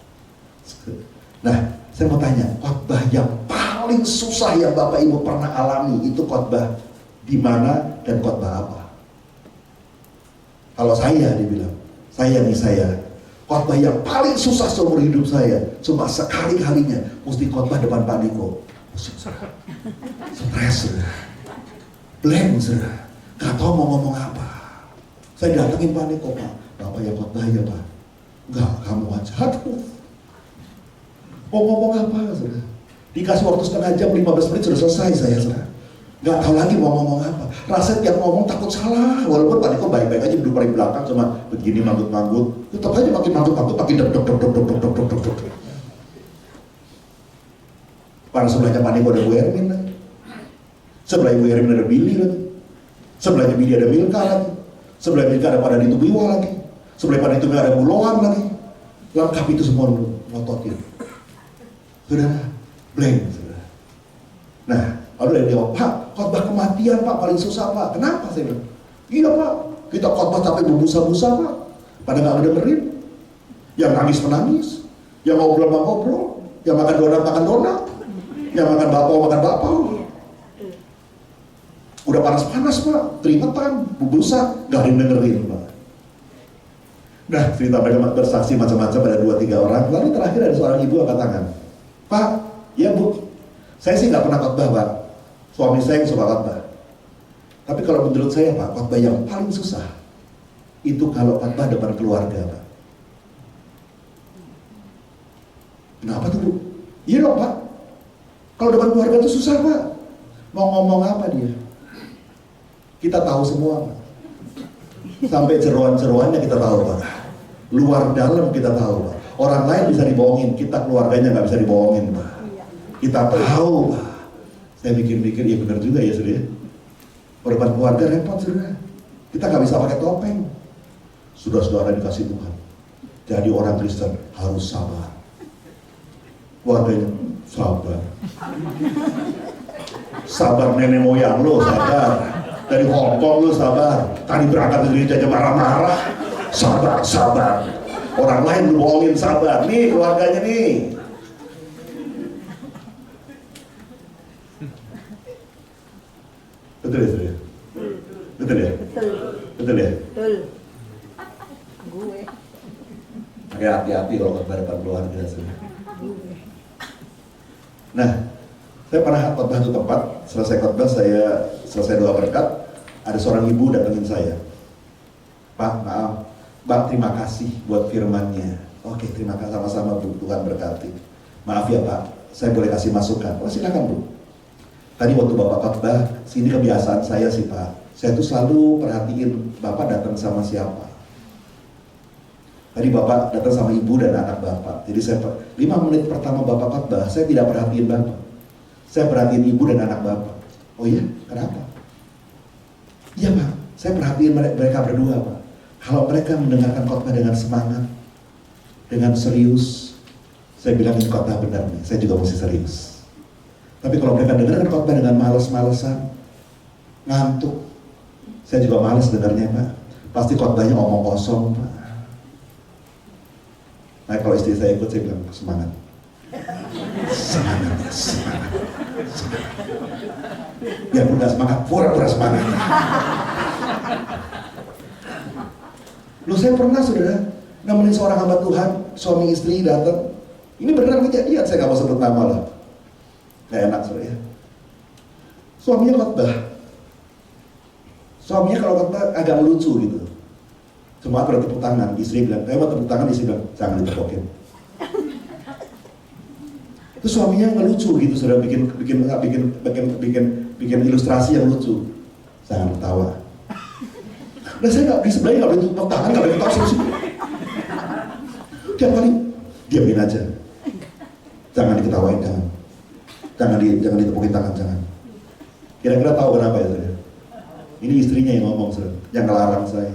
Nah, saya mau tanya, khotbah yang paling susah yang Bapak Ibu pernah alami, itu khotbah di mana dan khotbah apa? Kalau saya, dibilang, saya khotbah yang paling susah seumur hidup saya, cuma sekali-kalinya mesti khotbah depan Pak Niko. Stres, blank, gak tau mau ngomong apa. Saya datengin Pak Niko, Pak, Bapak yang khotbah ya Pak. Enggak, kamu aja. Aduh, mau ngomong apa, saudara? Dikasih waktu setengah jam, 15 menit sudah selesai saya, saudara. Gak tahu lagi mau ngomong apa. Rasanya tiap ngomong takut salah. Walaupun Pak Niko baik-baik aja duduk paling belakang, cuma begini manggut-manggut. Tetap aja makin manggut-manggut, makin dok. Para sebelahnya Pak Niko udah gue ermin lah. Sebelah Ibu Erin ada Billy lagi. Sebelahnya Billy ada Milka lagi. Sebelah Milka ada Pada Dito Biwa lagi. Sebelah Pada Dito Biwa ada Bulohan lagi. Lengkap itu semua ngototin. Saudara, blank saudara. Nah, lalu dia jawab, Pak, khotbah kematian Pak paling susah Pak. Kenapa? Saya bilang, iya Pak, kita khotbah sampai berbusa-busa Pak. Pada nggak ngedengerin. Yang nangis menangis, yang ngobrol, yang makan donat, yang makan bakpao. Udah panas-panas Pak, keringetan, bubusa, gak ada yang dengerin Pak. Nah, cerita mereka bersaksi macam-macam, ada 2-3 orang. Lalu terakhir ada seorang ibu angkat tangan. Pak, ya Bu, saya sih gak pernah khotbah Pak. Suami saya yang suka khotbah. Tapi kalau menurut saya Pak, khotbah yang paling susah itu kalau khotbah depan keluarga Pak. Kenapa tuh Bu? Iya dong Pak. Kalau depan keluarga itu susah Pak. Mau ngomong apa dia? Kita tahu semua Pak. Sampai jeroan-jeroannya kita tahu Pak. Luar dalam kita tahu Pak. Orang lain bisa dibohongin, kita keluarganya nggak bisa dibohongin Pak. Kita tahu Pak. Saya pikir-pikir, ya benar juga ya Saudara. Depan keluarga repot Saudara. Kita nggak bisa pakai topeng. Sudah saudara dikasih Tuhan. Jadi orang Kristen harus sabar. Keluarganya sabar. Sabar nenek moyang lo sabar. Dari Hongkong lo sabar. Tadi berangkat dari Jajah marah-marah. Sabar. Orang lain lu bohongin sabar. Nih keluarganya nih. Betul ya Saudara? Betul ya? Betul ya? Betul. Gue. Pakai hati-hati kalau khotbah depan keluarga Saudara. Nah, saya pernah khotbah satu tempat. Selesai khotbah, saya selesai doa berkat. Ada seorang ibu datengin saya. Pak, maaf. Bang, terima kasih buat firman-Nya. Oke, terima kasih sama-sama Bu. Tuhan berkati. Maaf ya Pak, saya boleh kasih masukan. Oh silakan Bu. Tadi waktu Bapak khotbah, sini kebiasaan saya sih Pak. Saya tuh selalu perhatiin Bapak datang sama siapa. Tadi Bapak datang sama ibu dan anak Bapak. Jadi saya 5 menit pertama Bapak khotbah, saya tidak perhatiin Bapak. Saya perhatiin ibu dan anak Bapak. Oh iya? Kenapa? Iya Pak, saya perhatiin mereka berdua Pak. Kalau mereka mendengarkan khotbah dengan semangat, dengan serius, saya bilang ini khotbah benar nih, saya juga mesti serius. Tapi kalau mereka dengarkan khotbah dengan males-malesan, ngantuk, saya juga males dengarnya Pak. Pasti khotbahnya omong kosong Pak. Nah kalau istri saya ikut, saya bilang semangat. Semangat. Biarpun gak semangat, pura-pura semangat. Loh saya pernah Saudara nemenin seorang hamba Tuhan, suami istri datang. Ini beneran kejadian, saya gak mau sebut nama lah. Gak enak Saudara ya. Suaminya khotbah. Suaminya kalau khotbah agak lucu gitu. Cuma pada tepuk tangan, istri bilang, mau tepuk tangan, istri bilang, jangan ditepukin. Itu suaminya ngelucu gitu, Saudara, bikin ilustrasi yang lucu. Jangan ketawa. Nah saya nggak di sebelahnya nggak boleh tepuk tangan, nggak boleh ketawa sih. Tiap kali diamin aja. Jangan diketawain, jangan ditepukin tangan, jangan. Kira-kira tahu kenapa ya Saudara? Ini istrinya yang ngomong Saudara, yang ngelarang saya.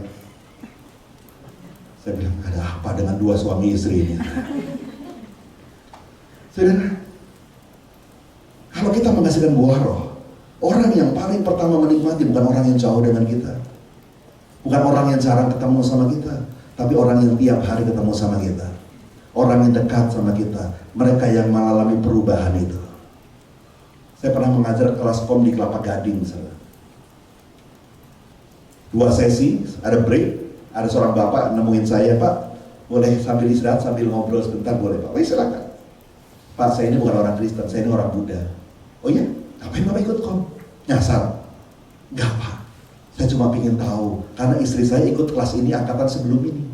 Saya bilang, ada apa dengan 2 suami istri ini? Saudara, kalau kita menghasilkan buah roh, orang yang paling pertama menikmati bukan orang yang jauh dengan kita. Bukan orang yang jarang ketemu sama kita, tapi orang yang tiap hari ketemu sama kita. Orang yang dekat sama kita, mereka yang mengalami perubahan itu. Saya pernah mengajar kelas kom di Kelapa Gading, saudara. 2 sesi, ada break, ada seorang bapak nemuin saya, Pak, boleh sambil istirahat, sambil ngobrol sebentar, boleh Pak? Oh silakan. Pak, saya ini bukan orang Kristen, saya ini orang Buddha. Oh iya? Ngapain Bapak ikut kom? Nyasar? Enggak Pak, saya cuma ingin tahu, karena istri saya ikut kelas ini angkatan sebelum ini.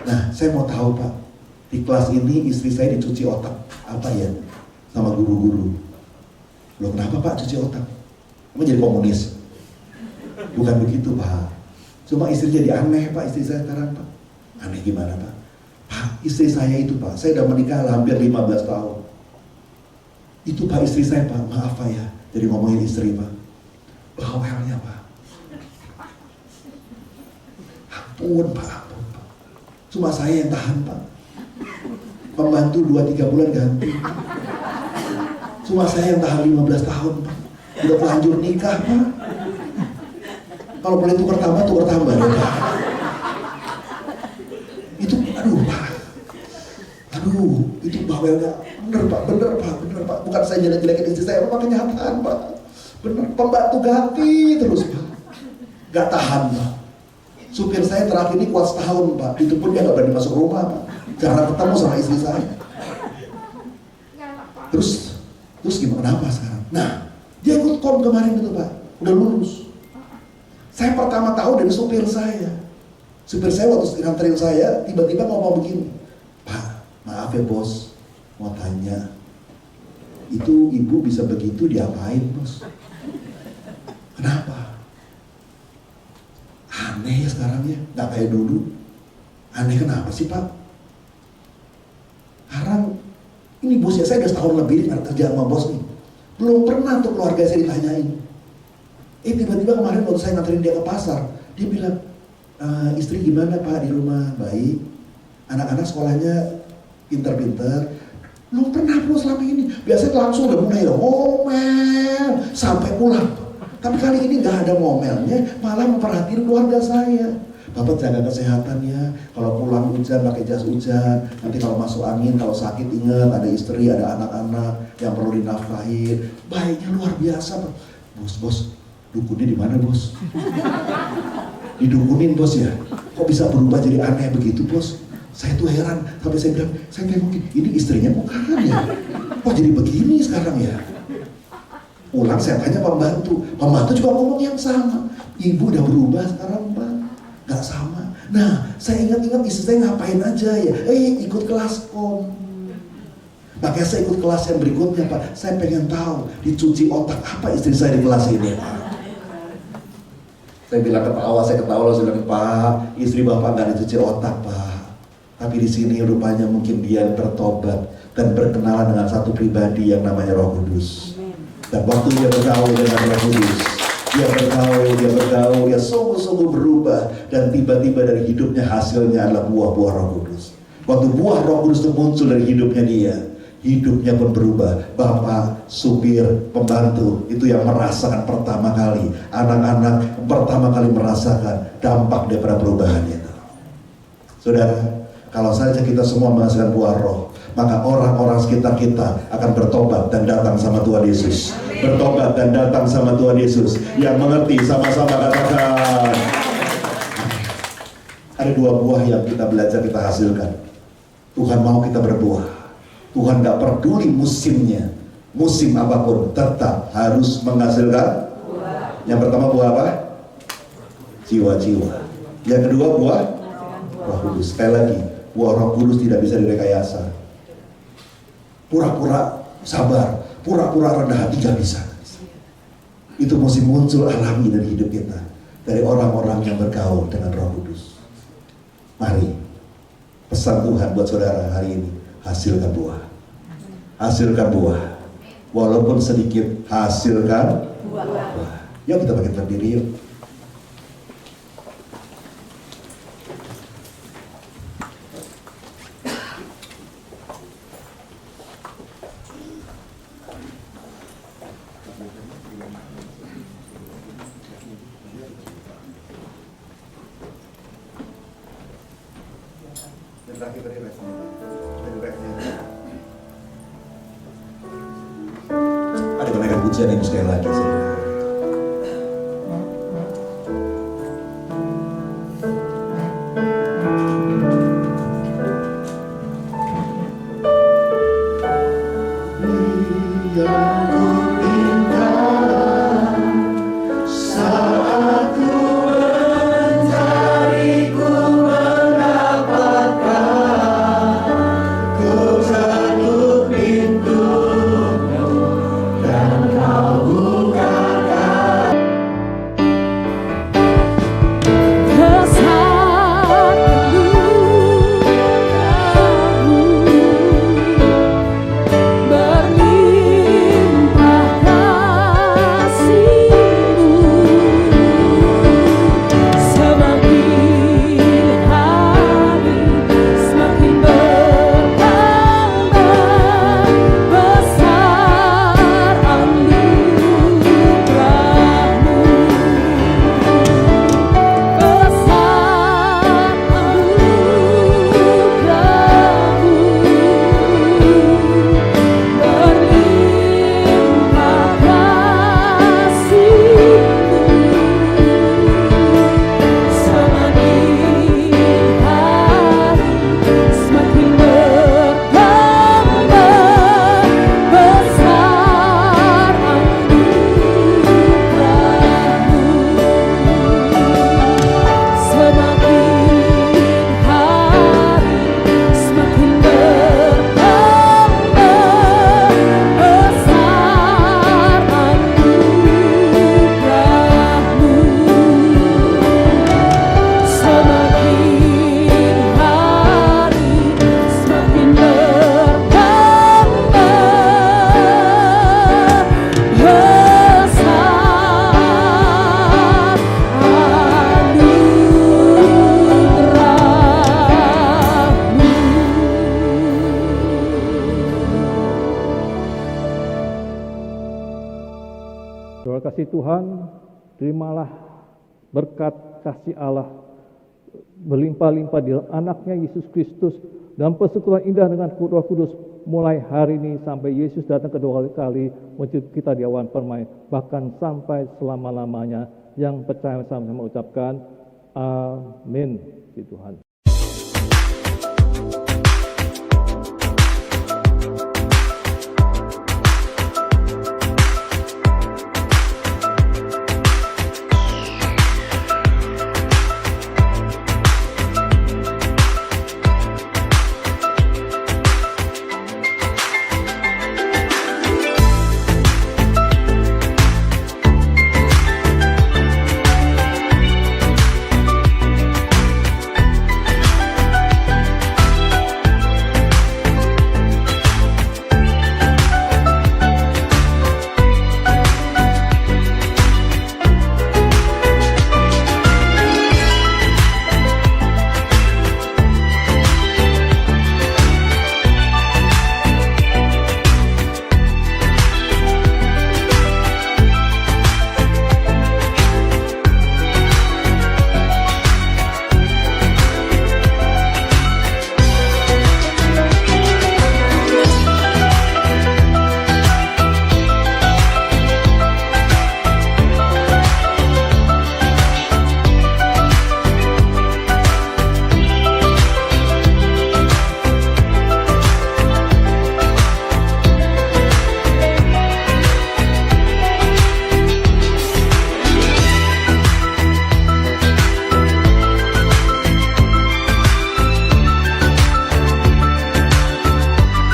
Nah, saya mau tahu Pak, di kelas ini istri saya dicuci otak, apa ya? Sama guru-guru. Loh kenapa Pak cuci otak? Kamu jadi komunis? Bukan begitu Pak. Cuma istri jadi aneh Pak, istri saya sekarang Pak. Aneh gimana Pak? Pak, istri saya itu Pak, saya udah menikah hampir 15 tahun. Itu Pak istri saya Pak, maaf Pak ya, Jadi ngomongin istri Pak, bawelnya Pak. Ampun Pak. Cuma saya yang tahan Pak. Pembantu 2-3 bulan ganti. Cuma saya yang tahan 15 tahun Pak. Udah terlanjur nikah Pak. Kalau boleh tukar tambah ya Pak. Itu aduh Pak. Aduh, itu bawelnya bener Pak. Bukan saya jelek-jelekin istri saya, memang kenyataan Pak. Bener, pembantu ganti terus Pak. Gak tahan Pak. Supir saya terakhir ini kuat setahun Pak. Itu pun dia gak berani masuk rumah Pak. Jarang ketemu sama istri saya. Terus gimana, kenapa sekarang? Nah, dia ikut kom kemarin itu Pak. Udah lulus. Saya pertama tahu dari supir saya. Supir saya waktu nganterin saya, tiba-tiba ngomong begini. Pak, maaf ya bos, mau tanya. Itu ibu bisa begitu diapain bos? Kenapa? Aneh ya sekarang ya, gak kayak dulu. Aneh kenapa sih Pak? Sekarang ini bos ya, saya udah setahun lebih kerja sama bos nih. Belum pernah tuh keluarga saya ditanyain. Tiba-tiba kemarin waktu saya nganterin dia ke pasar, dia bilang, istri gimana Pak di rumah? Baik. Anak-anak sekolahnya pinter-pinter. Belum pernah bos selama ini. Biasanya langsung udah mulai ngomel sampai pulang. Tapi kali ini nggak ada ngomelnya, malah memperhatiin keluarga saya. Bapak jaga kesehatan ya. Kalau pulang hujan pakai jas hujan. Nanti kalau masuk angin, kalau sakit ingat ada istri, ada anak-anak yang perlu dinafkahin. Baiknya luar biasa Pak. Bos, dukunnya di mana bos? Didukunin bos ya. Kok bisa berubah jadi aneh begitu bos? Saya tuh heran. Sampai saya bilang, saya tengokin, ini istrinya bukan ya? Kok jadi begini sekarang ya? Pulang saya tanya pembantu juga ngomong yang sama. Ibu udah berubah sekarang Pak. Gak sama. Nah, saya ingat-ingat istri saya ngapain aja ya? Ikut kelas kom. Makanya saya ikut kelas yang berikutnya Pak. Saya pengen tahu dicuci otak apa istri saya di kelas ini Pak. Saya bilang saya ketawa, saya bilang Pak, istri Bapak gak dicuci otak Pak. Tapi di sini rupanya mungkin dia bertobat dan berkenalan dengan satu pribadi yang namanya Roh Kudus. Dan waktu dia bergaul dengan Roh Kudus, dia bergaul, dia sungguh-sungguh berubah. Dan tiba-tiba dari hidupnya hasilnya adalah buah-buah Roh Kudus. Waktu buah Roh Kudus itu muncul dari hidupnya dia, hidupnya pun berubah. Bapak, supir, pembantu, itu yang merasakan pertama kali. Anak-anak pertama kali merasakan dampak daripada perubahan itu. Saudara, kalau saja kita semua menghasilkan buah roh, maka orang-orang sekitar kita akan bertobat dan datang sama Tuhan Yesus. Bertobat dan datang sama Tuhan Yesus. Yang mengerti sama-sama katakan. Ada 2 buah yang kita belajar, kita hasilkan. Tuhan mau kita berbuah. Tuhan gak peduli musimnya. Musim apapun tetap harus menghasilkan buah. Yang pertama buah apa? Jiwa-jiwa. Yang kedua buah Roh Kudus. Sekali lagi, buah Roh Kudus tidak bisa direkayasa. Pura-pura sabar, pura-pura rendah hati gak bisa. Itu mesti muncul alami dari hidup kita, dari orang-orang yang bergaul dengan Roh Kudus. Mari, pesan Tuhan buat saudara hari ini, hasilkan buah. Hasilkan buah. Walaupun sedikit, hasilkan buah. Yuk kita bangkit berdiri yuk. Ada kenaikan pujian ini sekali lagi. Kau bukan kasih Tuhan, terimalah berkat kasih Allah berlimpah-limpah di dalam anaknya Yesus Kristus dan persekutuan indah dengan Roh Kudus mulai hari ini sampai Yesus datang kedua kali menjemput kita di awan permai, bahkan sampai selama-lamanya. Yang percaya sama-sama ucapkan amin. Tuhan.